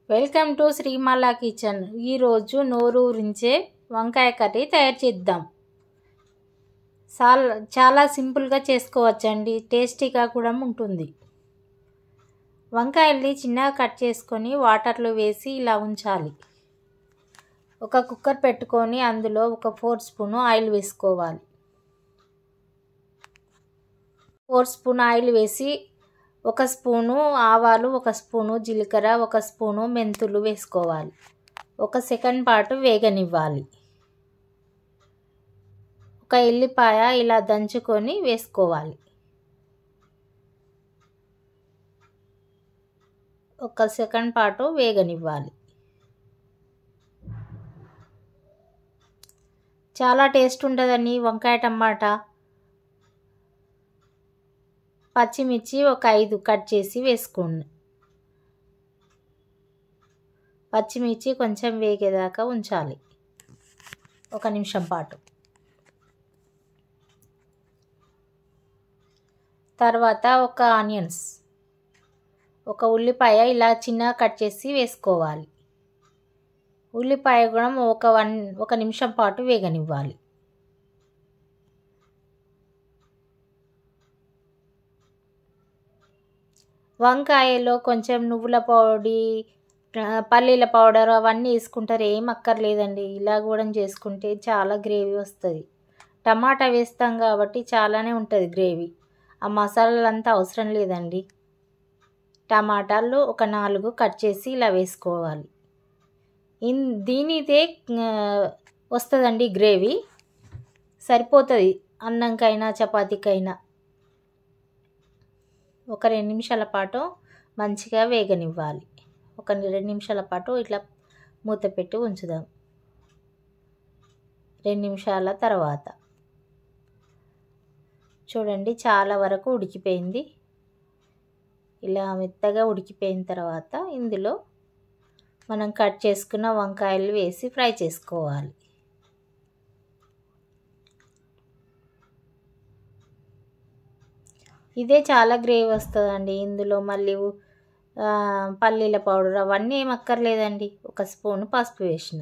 Welcome to శ్రీమాల kitchen. ఈరోజు నోరూరించే వంకాయ curry తయారు చేద్దాం. చాలా సింపుల్గా చేసుకోవచ్చండి, టేస్టీగా కూడా ఉంటుంది. వంకాయల్ని చిన్నగా కట్ చేసుకొని వాటర్లో వేసి ఇలా ఉంచాలి. ఒక కుక్కర్ పెట్టుకొని అందులో ఒక 4 స్పూన్ ఆయిల్ వేసుకోవాలి. 4 స్పూన్ ఆయిల్ వేసి 1 స్పూను ఆవాలు, 1 స్పూను జీలకర్ర, 1 స్పూను మెంతులు వేసుకోవాలి. 1 సెకండ్ పాటు వేగనివ్వాలి. ఒక ఎల్లిపాయ ఇలా దంచుకొని వేసుకోవాలి. 1 సెకండ్ పాటు వేగనివ్వాలి. చాలా టేస్ట్ ఉంటుందండి వంకాయ టమాటా. పచ్చిమిర్చి ఒక 5 కట్ చేసి వేసుకోండి. పచ్చిమిర్చి కొంచెం వేగేదాకా ఉంచాలి, 1 నిమిషం పాటు. తర్వాత ఒక ఆనియన్స్, ఒక ఉల్లిపాయ ఇలా చిన్నగా కట్ చేసి వేసుకోవాలి. ఉల్లిపాయ కూడా ఒక నిమిషం పాటు వేగనివ్వాలి. వంకాయలో కొంచెం నువ్వుల పొడి, పల్లీల పౌడర్ అవన్నీ వేసుకుంటారు, ఏం అక్కర్లేదండి. ఇలా కూడా చేసుకుంటే చాలా గ్రేవీ వస్తుంది. టమాటా వేస్తాం కాబట్టి చాలానే ఉంటుంది గ్రేవీ. ఆ మసాలాలు అంతా అవసరం లేదండి. టమాటాలు ఒక 4 కట్ చేసి ఇలా వేసుకోవాలి. దీనిదే వస్తుందండి గ్రేవీ, సరిపోతుంది అన్నంకైనా చపాతీకైనా. ఒక 2 నిమిషాల పాటు మంచిగా వేగనివ్వాలి. ఒక 2 నిమిషాల పాటు ఇట్లా మూత పెట్టి ఉంచుదాం. 2 నిమిషాల తర్వాత చూడండి, చాలా వరకు ఉడికిపోయింది. ఇలా మెత్తగా ఉడికిపోయిన తర్వాత ఇందులో మనం కట్ చేసుకున్న వంకాయలు వేసి ఫ్రై చేసుకోవాలి. ఇదే చాలా గ్రేవీ వస్తుందండి. ఇందులో మళ్ళీ పల్లీల పౌడర్ అవన్నీ ఏం అక్కర్లేదండి. 1 స్పూను పసుపు వేసిన.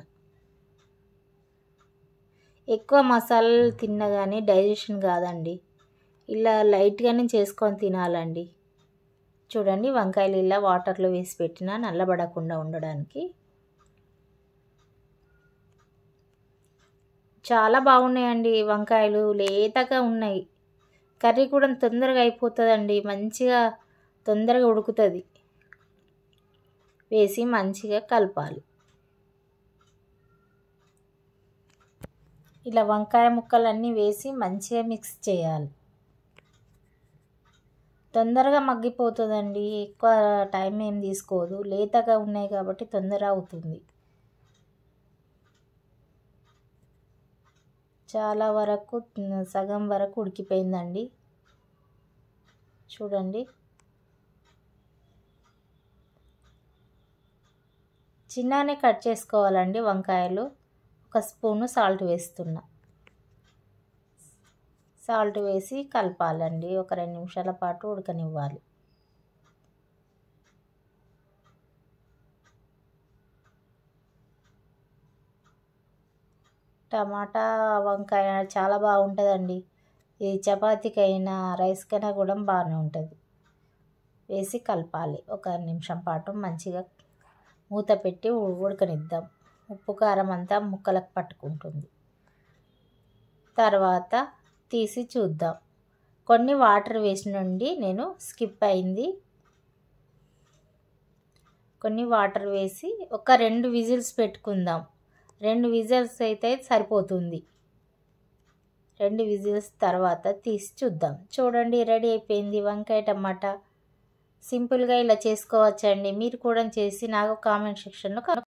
ఎక్కువ మసాలాలు తిన్నా కానీ డైజెషన్ కాదండి. ఇలా లైట్గానే చేసుకొని తినాలండి. చూడండి, వంకాయలు ఇలా వాటర్లో వేసి పెట్టిన నల్లబడకుండా ఉండడానికి. చాలా బాగున్నాయండి వంకాయలు, లేతగా ఉన్నాయి. కర్రీ కూడా తొందరగా అయిపోతుందండి, మంచిగా తొందరగా ఉడుకుతుంది. వేసి మంచిగా కలపాలి. ఇలా వంకాయ ముక్కలన్నీ వేసి మంచిగా మిక్స్ చేయాలి. తొందరగా మగ్గిపోతుందండి, ఎక్కువ టైం ఏం తీసుకోదు. లేతగా ఉన్నాయి కాబట్టి తొందర అవుతుంది. చాలా వరకు సగం వరకు ఉడికిపోయిందండి. చూడండి, చిన్ననే కట్ చేసుకోవాలండి వంకాయలు. 1 స్పూను సాల్ట్ వేస్తున్నా. సాల్ట్ వేసి కలపాలండి. ఒక 2 నిమిషాల పాటు ఉడకనివ్వాలి. టమాటా వంకాయ చాలా బాగుంటుందండి. ఇది చపాతీకైనా రైస్కైనా కూడా బాగానే ఉంటుంది. వేసి కలపాలి. 1 నిమిషం పాటు మంచిగా మూత పెట్టి ఉడకనిద్దాం. ఉప్పు కారం అంతా ముక్కలకు పట్టుకుంటుంది. తర్వాత తీసి చూద్దాం. కొన్ని వాటర్ వేసి నుండి నేను స్కిప్ అయింది. కొన్ని వాటర్ వేసి ఒక 2 విజిల్స్ పెట్టుకుందాం. 2 విజిల్స్ అయితే సరిపోతుంది. 2 విజిల్స్ తర్వాత తీసి చూద్దాం. చూడండి, రెడీ అయిపోయింది వంకాయ టమాటా. సింపుల్గా ఇలా చేసుకోవచ్చండి. మీరు కూడా చేసి నాకు కామెంట్ సెక్షన్లో